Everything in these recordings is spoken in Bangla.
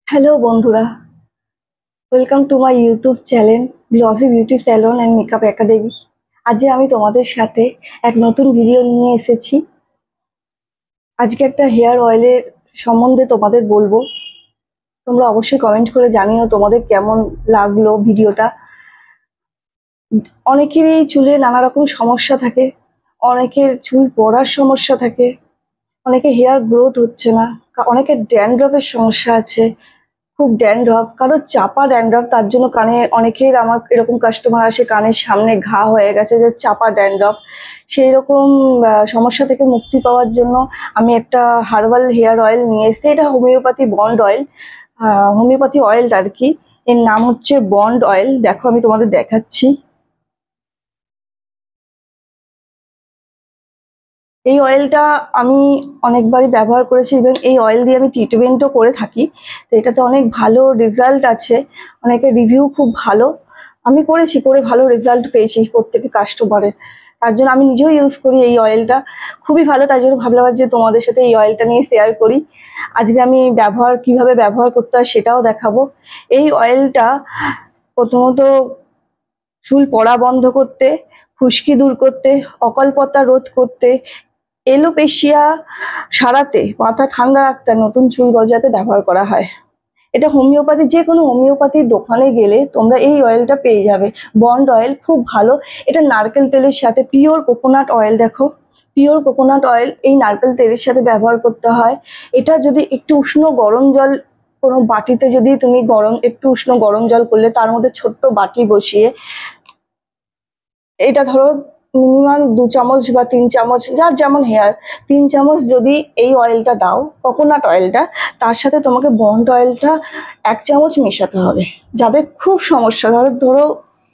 হ্যালো বন্ধুরা, welcome to my YouTube channel glossy beauty salon and makeup academy. আজকে আমি তোমাদের সাথে এক নতুন ভিডিও নিয়ে এসেছি। আজকে একটা হেয়ার অয়েলের সম্বন্ধে তোমাদের বলবো। তোমরা অবশ্যই কমেন্ট করে জানিও তোমাদের কেমন লাগলো ভিডিওটা। অনেকেরই চুলে নানা রকম সমস্যা থাকে, অনেকের চুল পড়ার সমস্যা থাকে, অনেকে হেয়ার গ্রোথ হচ্ছে না, অনেকের ড্যান্ড্রফের সমস্যা আছে, খুব ড্যান্ড্রফ, কারোর চাপা ড্যান্ড্রফ, তার জন্য কানে অনেকের আমার এরকম কাস্টমার আসে কানের সামনে ঘা হয়ে গেছে, যে চাপা ড্যান্ড্রফ। সেই রকম সমস্যা থেকে মুক্তি পাওয়ার জন্য আমি একটা হার্বাল হেয়ার অয়েল নিয়ে এসেছি। এটা homeopathy bond oil, homeopathy oil আর কি। এর নাম হচ্ছে বন্ড অয়েল। দেখো আমি তোমাদের দেখাচ্ছি। এই অয়েলটা আমি অনেকবারই ব্যবহার করেছি এবং এই অয়েল দিয়ে আমি ট্রিটমেন্টও করে থাকি। তো এটাতে অনেক ভালো রেজাল্ট আছে, অনেকের রিভিউ খুব ভালো। আমি করেছি, করে ভালো রেজাল্ট পেয়েছি প্রত্যেকে কাস্টমারের। তার জন্য আমি নিজেও ইউজ করি এই অয়েলটা, খুবই ভালো। তাই জন্য ভাবলাম যে তোমাদের সাথে এই অয়েলটা নিয়ে শেয়ার করি। আজকে আমি কিভাবে ব্যবহার করতে হয় সেটাও দেখাবো। এই অয়েলটা প্রথমত চুল পড়া বন্ধ করতে, খুশকি দূর করতে, অকল্পতা রোধ করতে, এলোপেশিয়া সারাতে, মাথা ঠান্ডা রাখতে, নতুন চুল গজাতে ব্যবহার করা হয়। এটা হোমিওপ্যাথি, যে কোনো হোমিওপ্যাথির দোকানে গেলে তোমরা এই অয়েলটা পেয়ে যাবে। বন্ড অয়েল খুব ভালো। এটা নারকেল তেলের সাথে, পিওর কোকোনাট অয়েল, দেখো পিওর কোকোনাট অয়েল এই নারকেল তেলের সাথে ব্যবহার করতে হয়। এটা যদি একটু উষ্ণ গরম জল, কোনো বাটিতে যদি তুমি একটু উষ্ণ গরম জল করলে তার মধ্যে ছোট্ট বাটি বসিয়ে, এটা ধরো মিনিমাম 2 চামচ বা 3 চামচ, যার যেমন হেয়ার, 3 চামচ যদি এই অয়েলটা দাও, কোকোনাট অয়েলটা, তার সাথে তোমাকে বন্ড অয়েলটা 1 চামচ মেশাতে হবে। যাদের খুব সমস্যা, ধরো ধরো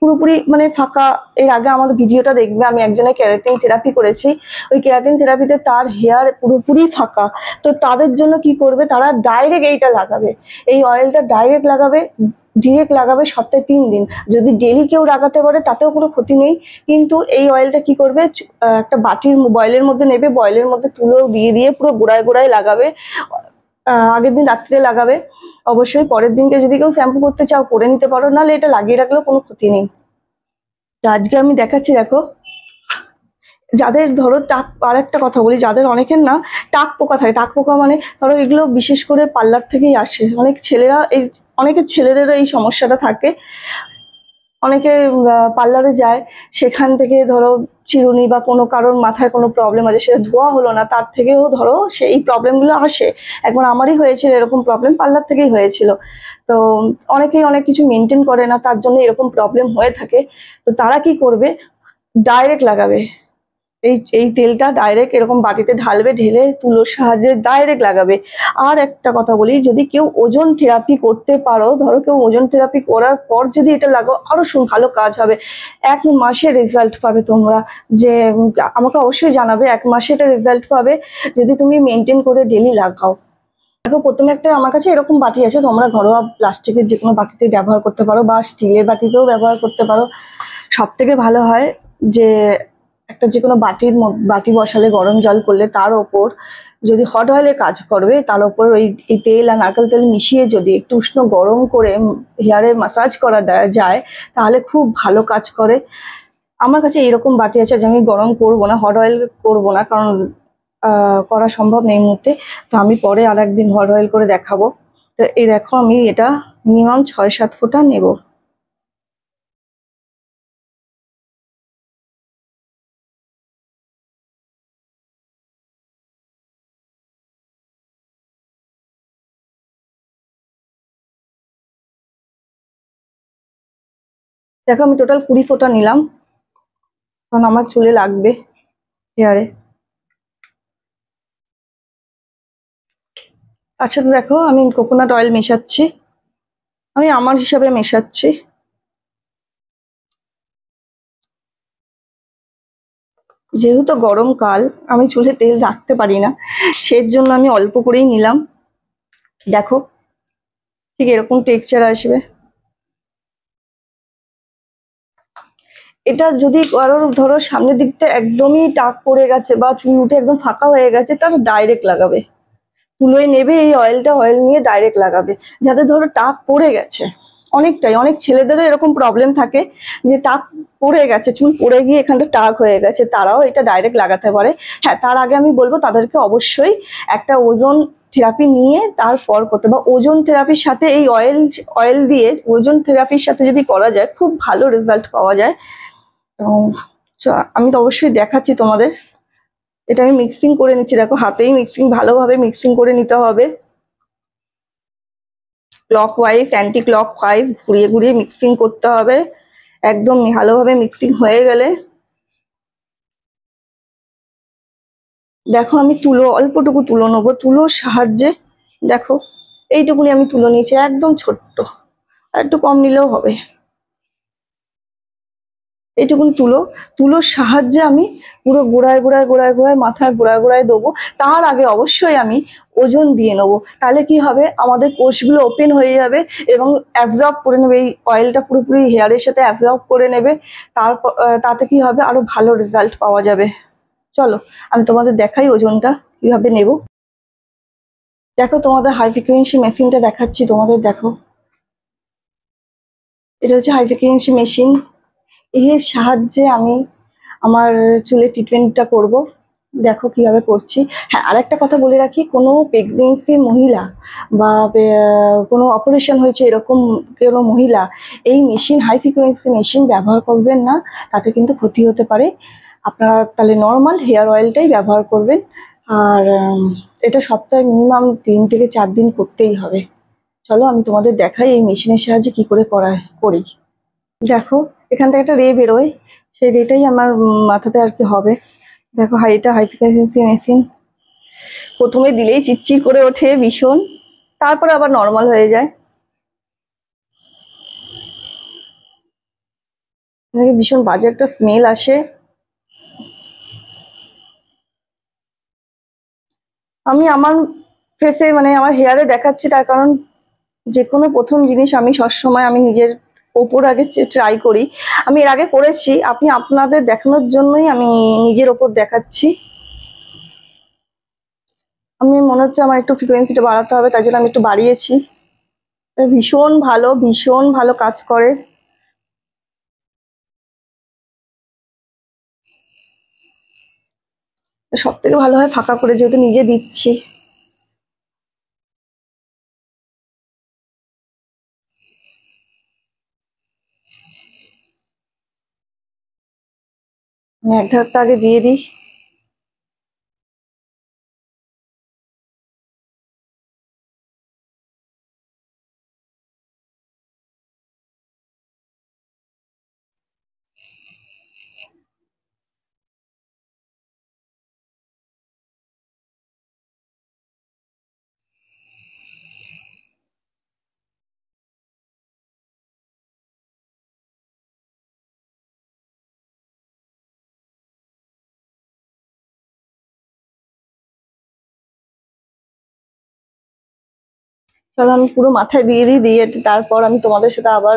পুরোপুরি মানে ফাঁকা, এর আগে আমাদের ভিডিওটা দেখবে, আমি একজনের ক্যারাটিন থেরাপি করেছি। ওই ক্যারাটিন থেরাপিতে তার হেয়ার পুরোপুরি ফাঁকা। তো তাদের জন্য কি করবে, তারা ডাইরেক্ট এইটা লাগাবে, এই অয়েলটা ডাইরেক্ট লাগাবে সপ্তাহে 3 দিন। যদি ডেলি কেউ লাগাতে পারে তাতেও কোনো ক্ষতি নেই। কিন্তু এই অয়েলটা কি করবে, একটা বাটির বয়েলের মধ্যে নেবে, বয়েলের মধ্যে তুলো দিয়ে দিয়ে পুরো গোড়ায় গোড়ায় লাগাবে। আগের দিন রাত্রে লাগাবে। অবশ্যই পরের দিনকে যদি কেউ শ্যাম্পু করতে চাও করে নিতে পারো, নাহলে এটা লাগিয়ে রাখলেও কোনো ক্ষতি নেই। তো আজকে আমি দেখাচ্ছি, দেখো। যাদের ধরো টাক, আর একটা কথা বলি, যাদের অনেকের না টাক পোকা থাকে, টাক পোকা মানে ধরো এগুলো বিশেষ করে পার্লার থেকেই আসে। অনেকের ছেলেদেরও এই সমস্যাটা থাকে। অনেকে পার্লারে যায়, সেখান থেকে ধরো চিরুনি বা কোনো কারোর মাথায় কোনো প্রবলেম আছে, সেটা ধোয়া হলো না, তার থেকেও ধরো সেই প্রবলেমগুলো আসে। একবার আমারই হয়েছিল এরকম প্রবলেম, পার্লার থেকেই হয়েছিল। তো অনেকেই অনেক কিছু মেনটেন করে না, তার জন্য এরকম প্রবলেম হয়ে থাকে। তো তারা কি করবে, ডাইরেক্ট লাগাবে। এই এই তেলটা ডাইরেক্ট এরকম বাটিতে ঢালবে, ঢেলে তুলোর সাহায্যে ডাইরেক্ট লাগাবে। আর একটা কথা বলি, যদি কেউ ওজন থেরাপি করতে পারো, ধরো কেউ ওজন থেরাপি করার পর যদি এটা লাগাও, আরো ভালো কাজ হবে। 1 মাসে রেজাল্ট পাবে তোমরা। যে আমাকে অবশ্যই জানাবে, 1 মাসে এটা রেজাল্ট পাবে যদি তুমি মেনটেন করে ডেলি লাগাও। দেখো, প্রথমে একটা আমার কাছে এরকম বাটি আছে, তোমরা ঘরোয়া প্লাস্টিকের যে কোনো বাটিতে ব্যবহার করতে পারো বা স্টিলের বাটিতেও ব্যবহার করতে পারো। সব থেকে ভালো হয় যে একটা যে কোনো বাটি বসালে, গরম জল করলে তার ওপর যদি হট অয়েলে কাজ করবে, তার ওপর এই তেল আর নারকেল তেল মিশিয়ে যদি একটু উষ্ণ গরম করে হেয়ারে মাসাজ করা যায়, তাহলে খুব ভালো কাজ করে। আমার কাছে এরকম বাটি আছে, যে আমি গরম করবো না, হট অয়েল করবো না, কারণ করা সম্ভব নেই এই মুহূর্তে। তো আমি পরে আর একদিন হট অয়েল করে দেখাবো। তো এই দেখো, আমি এটা মিনিমাম 6-7 ফোঁটা নেব। দেখো, আমি টোটাল 20 ফোঁটা নিলাম, কারণ আমার চুলে লাগবে, হেয়ারে। তার সাথে দেখো আমি কোকোনাট অয়েল মেশাচ্ছি, আমি আমার হিসাবে মেশাচ্ছি। যেহেতু গরমকাল, আমি চুলে তেল রাখতে পারি না, সের জন্য আমি অল্প করেই নিলাম। দেখো ঠিক এরকম টেক্সচার আসবে। এটা যদি কারোর ধরো সামনের দিকটা একদমই টাক পড়ে গেছে বা চুল উঠে একদম ফাঁকা হয়ে গেছে, তারা ডাইরেক্ট লাগাবে। তুলোয় নেবে এই অয়েলটা, অয়েল নিয়ে ডাইরেক্ট লাগাবে। যাদের ধরো টাক পড়ে গেছে, অনেকটাই, অনেক ছেলেদেরও এরকম প্রবলেম থাকে যে টাক পড়ে গেছে, চুল পড়ে গিয়ে এখানটা টাক হয়ে গেছে, তারাও এটা ডাইরেক্ট লাগাতে পারে। হ্যাঁ, তার আগে আমি বলবো তাদেরকে অবশ্যই একটা ওজন থেরাপি নিয়ে তারপর করতে, বা ওজন থেরাপির সাথে এই অয়েল, অয়েল দিয়ে ওজন থেরাপির সাথে যদি করা যায় খুব ভালো রেজাল্ট পাওয়া যায়। তো আমি তো অবশ্যই দেখাচ্ছি তোমাদের। এটা আমি মিক্সিং করে নিচ্ছি, দেখো হাতেই মিক্সিং, ভালোভাবে মিক্সিং করে নিতে হবে। ক্লকওয়াইজ অ্যান্টি ক্লকওয়াইজ ঘুরিয়ে ঘুরিয়ে মিক্সিং করতে হবে। একদম ভালোভাবে মিক্সিং হয়ে গেলে দেখো আমি তুলো, অল্পটুকু তুলো নেবো, তুলোর সাহায্যে দেখো এইটুকুনি আমি তুলো নিয়েছি, একদম ছোট্ট, আর একটু কম নিলেও হবে। এইটুকুন তুলো, তুলোর সাহায্যে আমি পুরো গোড়ায় গোড়ায় গোড়ায় গোড়ায় মাথায় গোড়ায় গোড়ায় দেবো। তার আগে অবশ্যই আমি ওজন দিয়ে নেবো, তাহলে কি হবে আমাদের কোষগুলো ওপেন হয়ে যাবে এবং অ্যাবজর্ব করে নেবে, এই অয়েলটা পুরোপুরি হেয়ারের সাথে অ্যাবজর্ব করে নেবে। তারপর তাতে কি হবে, আরো ভালো রেজাল্ট পাওয়া যাবে। চলো আমি তোমাদের দেখাই ওজনটা কিভাবে নেব। দেখো তোমাদের হাই ফ্রিকোয়েন্সি মেশিনটা দেখাচ্ছি তোমাদের, দেখো এটা হচ্ছে হাই ফ্রিকোয়েন্সি মেশিন। এর সাহায্যে আমি আমার চুলের ট্রিটমেন্টটা করব। দেখো কিভাবে করছি। হ্যাঁ, আরেকটা কথা বলে রাখি, কোনো প্রেগনেন্সি মহিলা বা কোনো অপারেশন হয়েছে এরকম কোনো মহিলা এই মেশিন, হাই ফ্রিকোয়েন্সি মেশিন ব্যবহার করবেন না, তাতে কিন্তু ক্ষতি হতে পারে। আপনারা তাহলে নর্মাল হেয়ার অয়েলটাই ব্যবহার করবেন। আর এটা সপ্তাহে মিনিমাম 3 থেকে 4 দিন করতেই হবে। চলো আমি তোমাদের দেখাই এই মেশিনের সাহায্যে কি করে করি। দেখো এখান থেকে একটা রে বেরোয়, সেই রেটাই আমার মাথাতে আর কি হবে। দেখো এটা হাই ফ্রিকোয়েন্সি মেশিন, প্রথমে দিলেই চিটচিট করে ওঠে ভীষণ, তারপরে আবার নর্মাল হয়ে যায়। ভীষণ বাজে একটা স্মেল আসে। আমি আমার ফেসে মানে আমার হেয়ারে দেখাচ্ছি, তার কারণ যে কোনো প্রথম জিনিস আমি সবসময় আমি নিজের ওপর আগে ট্রাই করি। আমি এর আগে করেছি, আপনি আপনাদের দেখানোর জন্যই আমি নিজের ওপর দেখাচ্ছি। আমি মনে হচ্ছে আমার একটু ফ্রিকোয়েন্সিটা বাড়াতে হবে, তাই জন্য আমি একটু বাড়িয়েছি। ভীষণ ভালো, ভীষণ ভালো কাজ করে। সব থেকে ভালো হয় ফাঁকা করে, যেহেতু নিজে দিচ্ছি। আমি এক ধারটা আগে দিয়ে দিই। চলো আমি পুরো মাথায় দিয়ে দিই, দিয়ে তারপর আমি তোমাদের সাথে আবার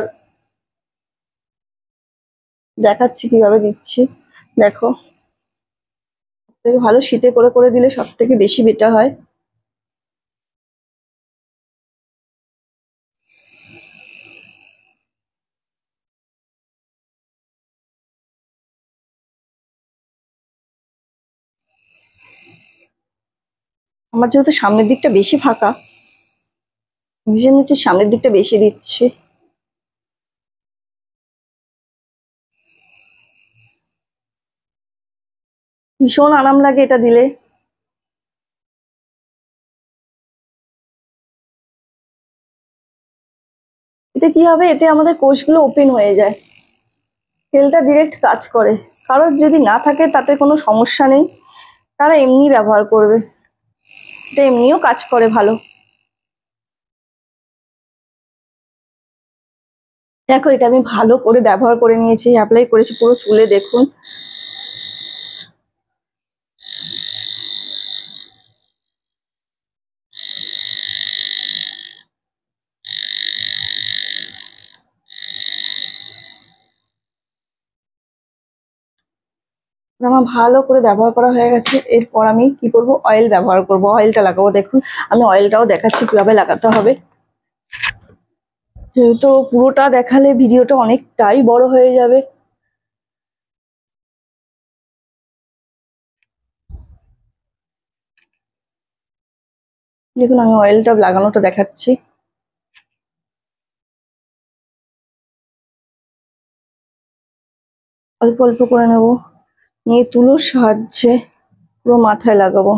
দেখাচ্ছি কিভাবে দিচ্ছি। দেখো থেকে ভালো শীতে করে করে দিলে সব থেকে বেশি বেটার হয়। আমার যেহেতু সামনের দিকটা বেশি ফাঁকা, ভীষণ হচ্ছে সামনের দিকটা বেশি দিচ্ছি। ভীষণ আরাম লাগে এটা দিলে। এতে কি হবে, এতে আমাদের কোষগুলো ওপেন হয়ে যায়, তেলটা ডিরেক্ট কাজ করে। কারোর যদি না থাকে তাতে কোনো সমস্যা নেই, তারা এমনি ব্যবহার করবে, এটা এমনিও কাজ করে ভালো। দেখো এটা আমি ভালো করে ব্যবহার করে নিয়েছি, অ্যাপ্লাই করেছি পুরো চুলে, দেখুন। আমার ভালো করে ব্যবহার করা হয়ে গেছে। এরপর আমি কি করব, অয়েল ব্যবহার করব, অয়েলটা লাগাবো। দেখুন আমি অয়েলটাও দেখাচ্ছি কিভাবে লাগাতে হবে। যেহেতু পুরোটা দেখালে ভিডিওটা অনেকটাই বড় হয়ে যাবে। দেখুন আমি অয়েলটা লাগানোটা দেখাচ্ছি। অল্প অল্প করে নেব, নিয়ে তুলোর সাহায্যে পুরো মাথায় লাগাবো।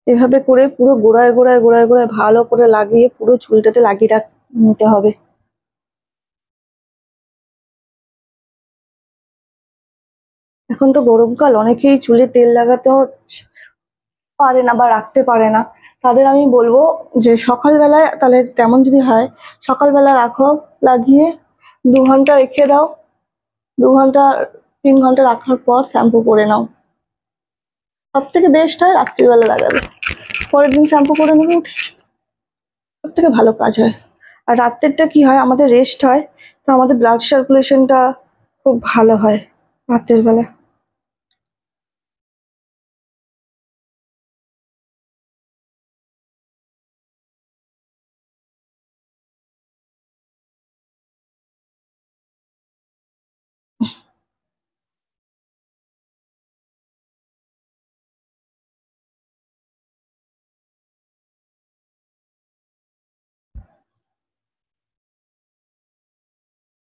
এভাবে করে পুরো গোড়ায় গোড়ায় গোড়ায় গোড়ায় ভালো করে লাগিয়ে পুরো চুলটাতে লাগিয়ে নিতে হবে। এখন তো গরমকাল, অনেকেই চুলে তেল লাগাতে পারে না বা রাখতে পারে না। তাদের আমি বলবো যে সকালবেলায়, তাহলে তেমন যদি হয় সকালবেলা রাখো, লাগিয়ে 2 ঘন্টা রেখে দাও, 2 ঘন্টা 3 ঘন্টা রাখার পর শ্যাম্পু করে নাও। সব থেকে বেস্ট হয় রাত্রিবেলা লাগাবে, পরের দিন শ্যাম্পু করে নেবে, সব থেকে ভালো কাজ হয়। আর রাত্রেরটা কি হয়, আমাদের রেস্ট হয়, তো আমাদের ব্লাড সার্কুলেশনটা খুব ভালো হয় রাতের বেলা।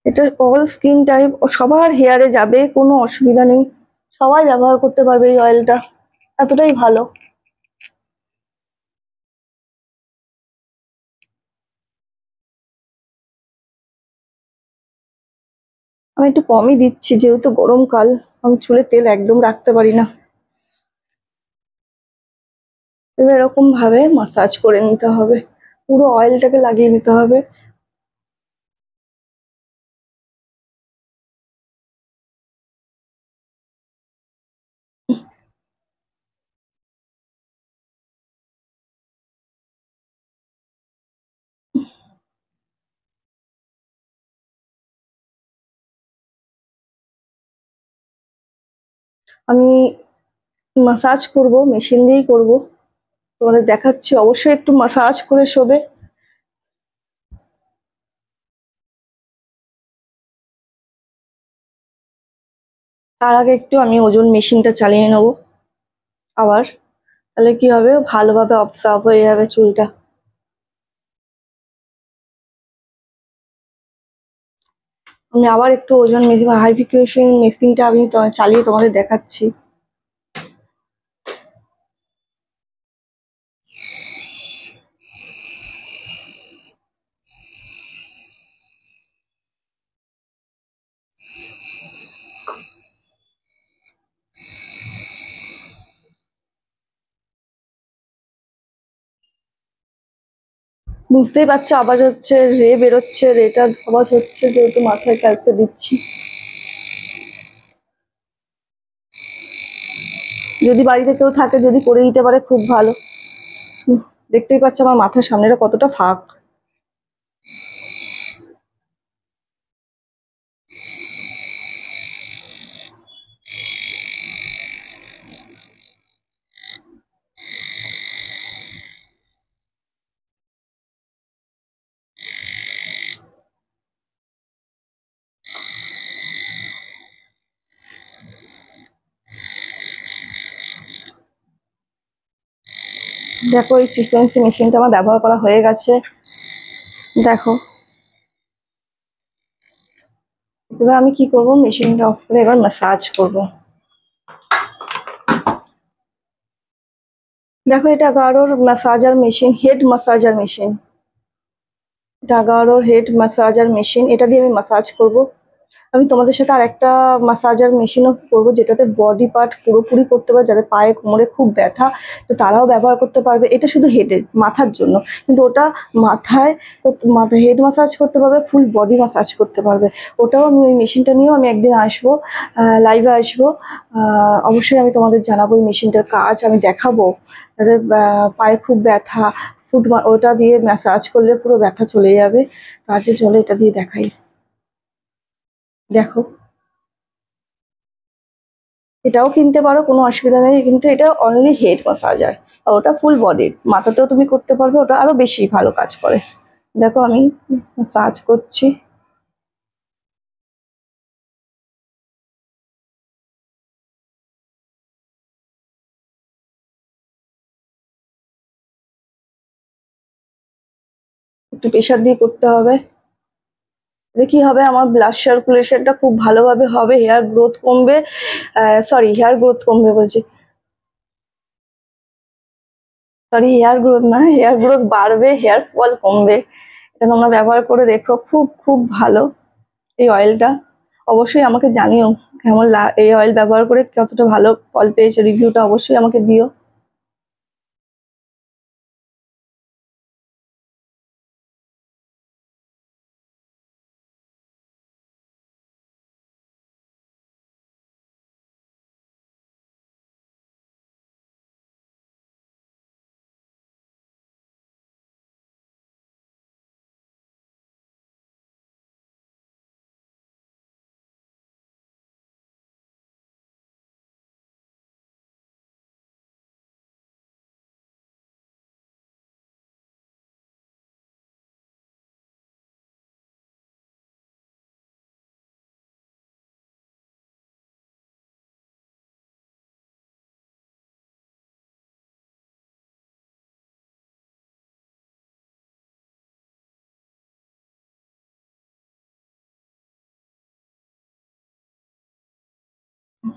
এটা অল স্কিন টাইপ ও সবার হেয়ারে যাবে, কোনো অসুবিধা নেই, সবাই ব্যবহার করতে পারবে এই অয়েলটা, এতটাই ভালো। আমি একটু কমই দিচ্ছি, যেহেতু গরমকাল, আমি চুলে তেল একদম রাখতে পারি না। এবার এরকম ভাবে মাসাজ করে নিতে হবে, পুরো অয়েলটাকে লাগিয়ে নিতে হবে। আমি মাসাজ করব, মেশিন দিয়েই করব, তোমাদের দেখাচ্ছি। অবশ্যই একটু মাসাজ করে শোবে। তার আগে একটু আমি ওজন মেশিনটা চালিয়ে নেবো আবার, তাহলে কি হবে, ভালোভাবে অবজার্ভ হয়ে যাবে চুলটা। আমি আবার একটু ওজন মেশিন, হাই ফ্রিকোয়েন্সি মেশিনটা আমি চালিয়ে তোমাদের দেখাচ্ছি। বুঝতেই পারছো আওয়াজ হচ্ছে, রে বেরোচ্ছে, রেটার আওয়াজ হচ্ছে যেহেতু মাথায় ক্যালসে দিচ্ছি। যদি বাড়িতে কেউ থাকে, যদি করে দিতে পারে খুব ভালো। দেখতেই পাচ্ছ আমার মাথার সামনেটা কতটা ফাঁক। দেখো এই ফ্রিকোয়েন্সি মেশিনটা আমার ব্যবহার করা হয়ে গেছে, দেখো। এবার আমি কি করব, মেশিনটা অফ করে এবার ম্যাসাজ করব। দেখো এটা গারোর massager machine, head massager machine. ডাগারোর হেড ম্যাসাজার মেশিন, এটা দিয়ে আমি ম্যাসাজ করব। আমি তোমাদের সাথে আর একটা ম্যাসাজার মেশিনও করবো, যেটাতে বডি পার্ট পুরোপুরি করতে পারে, যাদের পায়ে কোমরে খুব ব্যথা, তো তারাও ব্যবহার করতে পারবে। এটা শুধু হেডের, মাথার জন্য, কিন্তু ওটা মাথায় হেড ম্যাসাজ করতে পারবে, ফুল বডি ম্যাসাজ করতে পারবে। ওটাও আমি, ওই মেশিনটা নিয়েও আমি একদিন আসবো, লাইভে আসবো। অবশ্যই আমি তোমাদের জানাবো ওই মেশিনটার কাজ, আমি দেখাবো। যাদের পায়ে খুব ব্যথা, ওটা দিয়ে ম্যাসাজ করলে পুরো ব্যথা চলে যাবে। কাজে চলে, এটা দিয়ে দেখাই, দেখো। এটাও কিনতে পারো, কোনো অসুবিধা নেই, কিন্তু এটা অনলি হেড ম্যাসাজার, আর ওটা ফুল বডির। মাথাতেও তুমি করতে পারবে, ওটা আরো বেশি ভালো কাজ করে। দেখো আমি ম্যাসাজ করছি। একটু প্রেশার দিয়ে করতে হবে। এতে কি হবে, আমার ব্লাড সার্কুলেশনটা খুব ভালোভাবে হবে, হেয়ার গ্রোথ কমবে, হেয়ার গ্রোথ কমবে বলছি, হেয়ার গ্রোথ না, হেয়ার গ্রোথ বাড়বে, হেয়ার ফল কমবে। এটা তোমরা ব্যবহার করে দেখো, খুব খুব ভালো এই অয়েলটা। অবশ্যই আমাকে জানিও কেমন এই অয়েল ব্যবহার করে কতটা ভালো ফল পেয়েছে, রিভিউটা অবশ্যই আমাকে দিও।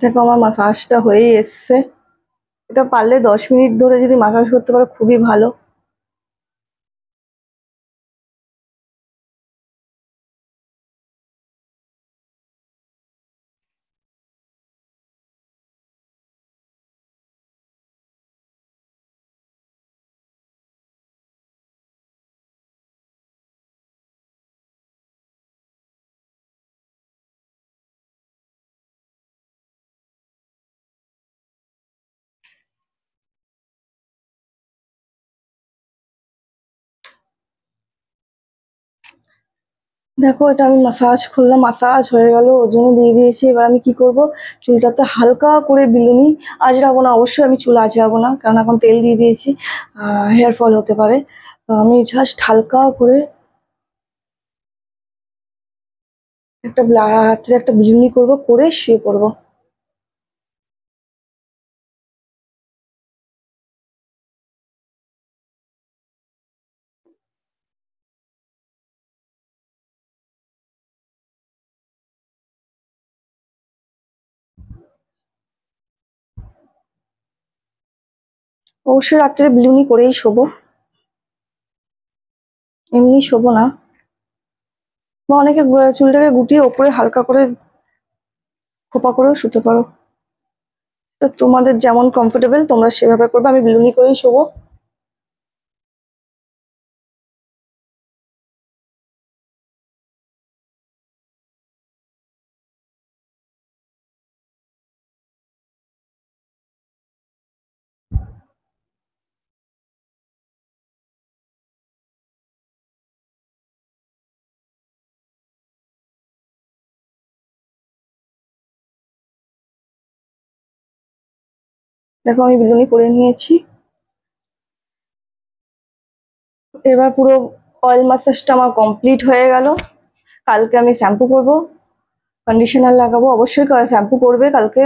দেখো আমার মাসাজটা হয়েই এসছে। এটা পারলে 10 মিনিট ধরে যদি মাসাজ করতে পারো খুবই ভালো। দেখো এটা আমি মাসাজ করলাম, মাসাজ হয়ে গেল, ওজনও দিয়ে দিয়েছি। এবার আমি কি করব, চুলটাতে হালকা করে বিলুনি, আঁচড়াবো না, অবশ্যই আমি চুল আঁচড়াবো না, কারণ এখন তেল দিয়ে দিয়েছি, হেয়ার ফল হতে পারে। তো আমি জাস্ট হালকা করে হাতের একটা বিলুনি করব, করে শুয়ে পড়বো। অবশ্যই রাত্রে বিলুনি করেই শোবো, এমনি শোবো না। বা অনেকে চুলটাকে গুটিয়ে ওপরে হালকা করে খোপা করেও শুতে পারো। তো তোমাদের যেমন কমফোর্টেবল তোমরা সেভাবে করবে, আমি বিলুনি করেই শোবো। দেখো আমি বিলুনি করে নিয়েছি। এবার পুরো অয়েল ম্যাসাজটা আমার কমপ্লিট হয়ে গেল। কালকে আমি শ্যাম্পু করব, কন্ডিশনার লাগাবো। অবশ্যই শ্যাম্পু করবে কালকে,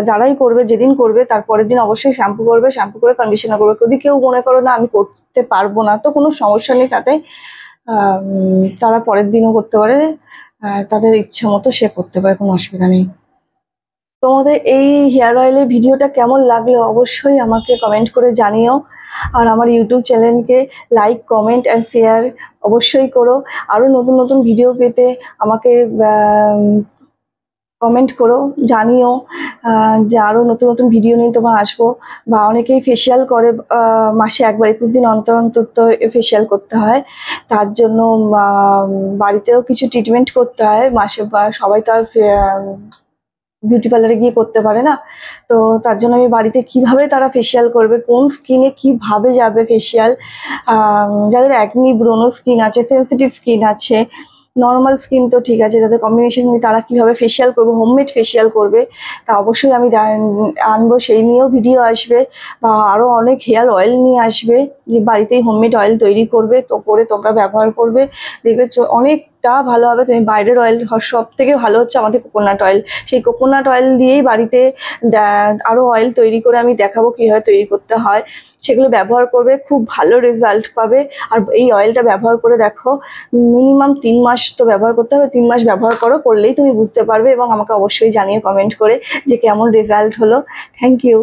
যারাই করবে, যেদিন করবে তার পরের দিন অবশ্যই শ্যাম্পু করবে, শ্যাম্পু করে কন্ডিশনার করবে। যদি কেউ মনে করো না আমি করতে পারবো না, তো কোনো সমস্যা নেই তাতে, তারা পরের দিনও করতে পারে, তাদের ইচ্ছা মতো সে করতে পারে, কোনো অসুবিধা নেই। তোমাদের এই হেয়ার অয়েলের ভিডিওটা কেমন লাগলো অবশ্যই আমাকে কমেন্ট করে জানিও। আর আমার ইউটিউব চ্যানেলকে লাইক, কমেন্ট অ্যান্ড শেয়ার অবশ্যই করো। আরও নতুন নতুন ভিডিও পেতে আমাকে কমেন্ট করো, জানিও যে আরও নতুন নতুন ভিডিও নিয়ে তোমার আসবো। বা অনেকেই ফেসিয়াল করে, মাসে একবার 21 দিন অন্তর অন্তর তো ফেসিয়াল করতে হয়। তার জন্য বাড়িতেও কিছু ট্রিটমেন্ট করতে হয় মাসে, বা সবাই তো আর বিউটি পার্লারে গিয়ে করতে পারে না। তো তার জন্য আমি বাড়িতে কিভাবে তারা ফেসিয়াল করবে, কোন স্কিনে কিভাবে যাবে ফেসিয়াল, যাদের অ্যাকনি ব্রোনো স্কিন আছে, সেন্সিটিভ স্কিন আছে, নর্মাল স্কিন তো ঠিক আছে, যাদের কম্বিনেশন নিয়ে তারা কিভাবে ফেসিয়াল করবে, হোমমেড ফেসিয়াল করবে, তা অবশ্যই আমি আনবো। সেই নিয়েও ভিডিও আসবে। বা আরও অনেক হেয়ার অয়েল নিয়ে আসবে, যে বাড়িতেই হোমমেড অয়েল তৈরি করবে, তো করে তোমরা ব্যবহার করবে, দেখবে অনেকটা ভালো হবে। তুমি বাইরের অয়েল সব থেকে ভালো হচ্ছে আমাদের কোকোনাট অয়েল। সেই কোকোনাট অয়েল দিয়েই বাড়িতে আরও অয়েল তৈরি করে আমি দেখাবো কীভাবে তৈরি করতে হয়। সেগুলো ব্যবহার করবে, খুব ভালো রেজাল্ট পাবে। আর এই অয়েলটা ব্যবহার করে দেখো, মিনিমাম 3 মাস তো ব্যবহার করতে হবে। 3 মাস ব্যবহার করলেই তুমি বুঝতে পারবে, এবং আমাকে অবশ্যই জানিয়ে কমেন্ট করে যে কেমন রেজাল্ট হলো। Thank you.